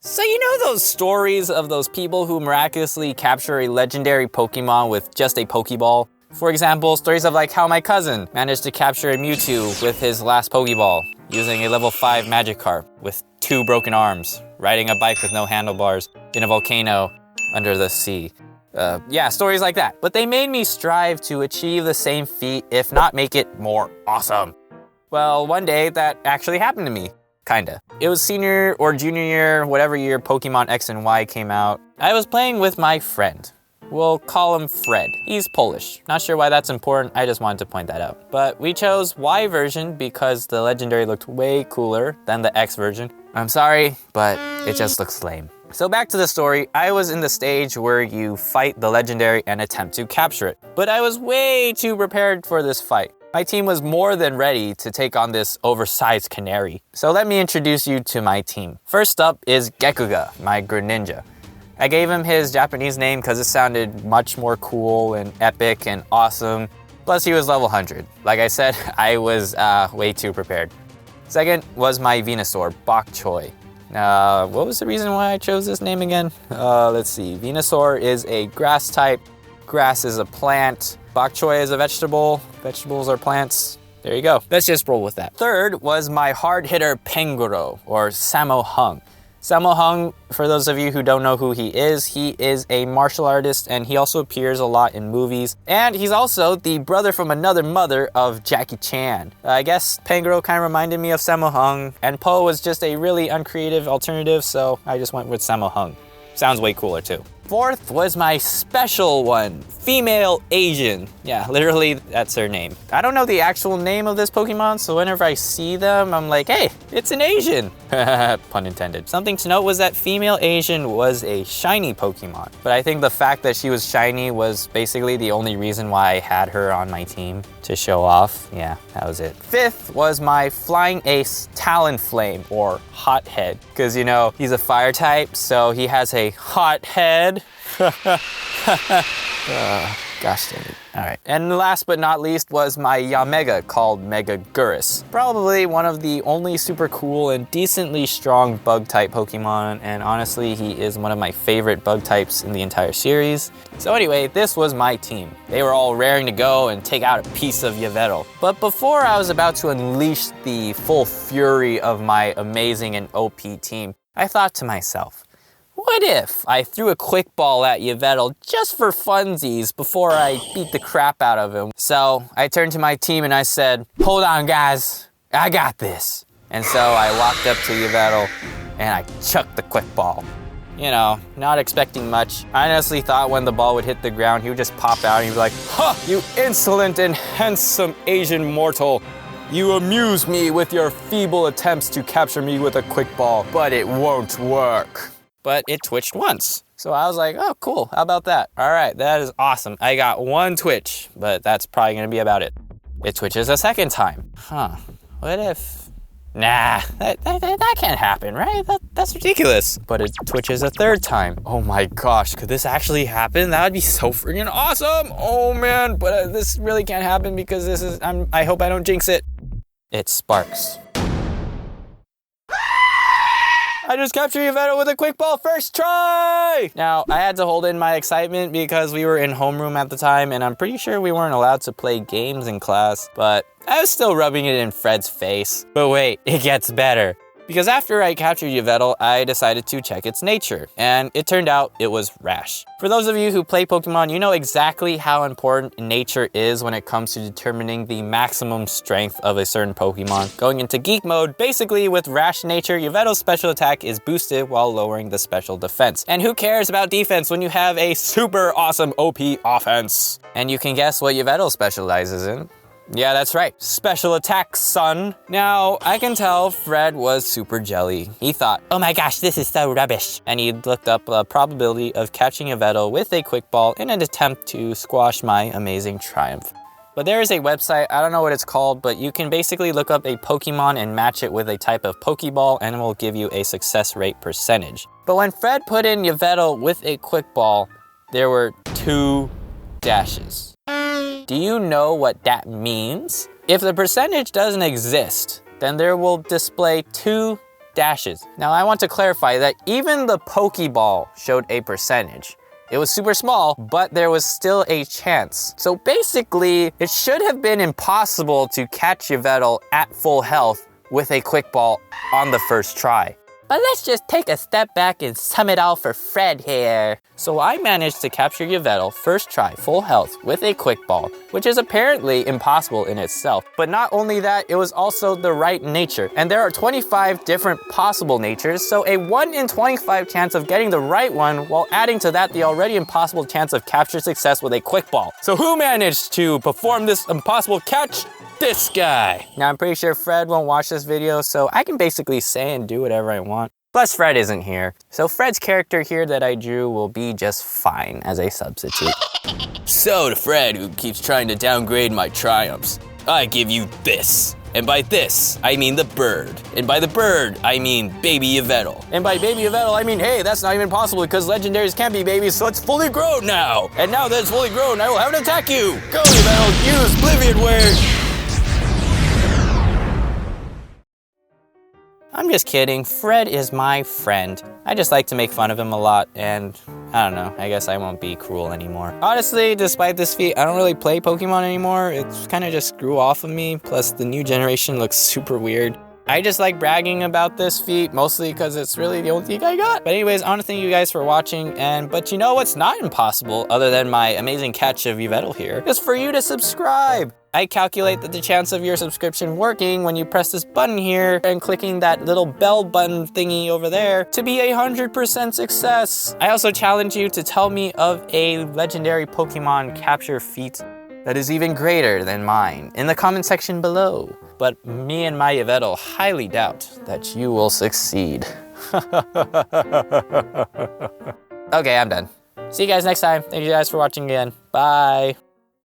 So you know those stories of those people who miraculously capture a legendary Pokemon with just a Pokeball? For example, stories of like how my cousin managed to capture a Mewtwo with his last Pokeball, using a level 5 Magikarp with 2 broken arms, riding a bike with no handlebars in a volcano under the sea. Yeah, stories like that. But they made me strive to achieve the same feat, if not make it more awesome. Well, one day that actually happened to me. Kinda. It was senior or junior year, whatever year Pokemon X and Y came out. I was playing with my friend. We'll call him Fred. He's Polish. Not sure why that's important, I just wanted to point that out. But we chose Y version because the legendary looked way cooler than the X version. I'm sorry, but it just looks lame. So back to the story, I was in the stage where you fight the legendary and attempt to capture it. But I was way too prepared for this fight. My team was more than ready to take on this oversized canary. So let me introduce you to my team. First up is Gekuga, my Greninja. I gave him his Japanese name because it sounded much more cool and epic and awesome. Plus he was level 100. Like I said, I was way too prepared. Second was my Venusaur, Bok Choy. What was the reason why I chose this name again? Let's see. Venusaur is a grass type. Grass is a plant. Bok choy is a vegetable. Vegetables are plants. There you go. Let's just roll with that. Third was my hard hitter Pengoro, or Sammo Hung. Sammo Hung, for those of you who don't know who he is a martial artist and he also appears a lot in movies. And he's also the brother from another mother of Jackie Chan. I guess Pengoro kind of reminded me of Sammo Hung, and Po was just a really uncreative alternative, so I just went with Sammo Hung. Sounds way cooler too. Fourth was my special one, Female Asian. Yeah, literally that's her name. I don't know the actual name of this Pokemon, so whenever I see them, I'm like, hey, it's an Asian. Pun intended. Something to note was that Female Asian was a shiny Pokemon, but I think the fact that she was shiny was basically the only reason why I had her on my team to show off. Yeah, that was it. Fifth was my Flying Ace Talonflame, or Hot Head, because you know, he's a fire type, so he has a hot head. Gosh dang it. All right. And last but not least was my Yamega called Mega Gurus. Probably one of the only super cool and decently strong bug type Pokemon, and honestly, he is one of my favorite bug types in the entire series. So anyway, this was my team. They were all raring to go and take out a piece of Yvetal. But before I was about to unleash the full fury of my amazing and OP team, I thought to myself, what if I threw a quick ball at Yvetal just for funsies before I beat the crap out of him? So I turned to my team and I said, hold on guys, I got this. And so I walked up to Yvetal and I chucked the quick ball. You know, not expecting much. I honestly thought when the ball would hit the ground, he would just pop out and he'd be like, "Ha, you insolent and handsome Asian mortal. You amuse me with your feeble attempts to capture me with a quick ball, but it won't work." But it twitched once. So I was like, oh, cool, how about that? All right, that is awesome. I got one twitch, but that's probably gonna be about it. It twitches a second time. What if? Nah, that can't happen, right? That's ridiculous. But it twitches a third time. Oh my gosh, could this actually happen? That would be so freaking awesome. Oh man, but this really can't happen because this is, I hope I don't jinx it. It sparks. I just captured Yvetal with a quick ball first try! Now, I had to hold in my excitement because we were in homeroom at the time and I'm pretty sure we weren't allowed to play games in class, but I was still rubbing it in Fred's face. But wait, it gets better. Because after I captured Yvetal, I decided to check its nature, and it turned out it was rash. For those of you who play Pokemon, you know exactly how important nature is when it comes to determining the maximum strength of a certain Pokemon. Going into geek mode, basically with rash nature, Yvetal's special attack is boosted while lowering the special defense. And who cares about defense when you have a super awesome OP offense? And you can guess what Yvetal specializes in. Yeah, that's right. Special attack, son. Now, I can tell Fred was super jelly. He thought, oh my gosh, this is so rubbish. And he looked up a probability of catching Yvetal with a quick ball in an attempt to squash my amazing triumph. But there is a website, I don't know what it's called, but you can basically look up a Pokemon and match it with a type of Pokeball and it will give you a success rate percentage. But when Fred put in Yvetal with a quick ball, there were 2 dashes. Do you know what that means? If the percentage doesn't exist, then there will display 2 dashes. Now I want to clarify that even the Pokeball showed a percentage. It was super small, but there was still a chance. So basically, it should have been impossible to catch Yvetal at full health with a quick ball on the first try. But let's just take a step back and sum it all for Fred here. So I managed to capture Yvetal first try full health with a quick ball, which is apparently impossible in itself. But not only that, it was also the right nature. And there are 25 different possible natures, so a 1 in 25 chance of getting the right one while adding to that the already impossible chance of capture success with a quick ball. So who managed to perform this impossible catch? This guy. Now I'm pretty sure Fred won't watch this video, so I can basically say and do whatever I want. Plus Fred isn't here, so Fred's character here that I drew will be just fine as a substitute. So to Fred, who keeps trying to downgrade my triumphs, I give you this. And by this, I mean the bird. And by the bird, I mean baby Yvetal. And by baby Yvetal, I mean, hey, that's not even possible because legendaries can't be babies, so it's fully grown now. And now that it's fully grown, I will have it attack you. Go Yvetal, use Oblivion Word. I'm just kidding, Fred is my friend. I just like to make fun of him a lot, and I don't know, I guess I won't be cruel anymore. Honestly, despite this feat, I don't really play Pokemon anymore. It's kind of just grew off of me, plus the new generation looks super weird. I just like bragging about this feat, mostly because it's really the only thing I got. But anyways, I want to thank you guys for watching, but you know what's not impossible, other than my amazing catch of Yvetal here, is for you to subscribe. I calculate that the chance of your subscription working when you press this button here and clicking that little bell button thingy over there to be 100% success. I also challenge you to tell me of a legendary Pokemon capture feat that is even greater than mine in the comment section below. But me and my Yvetal highly doubt that you will succeed. Okay, I'm done. See you guys next time. Thank you guys for watching again. Bye.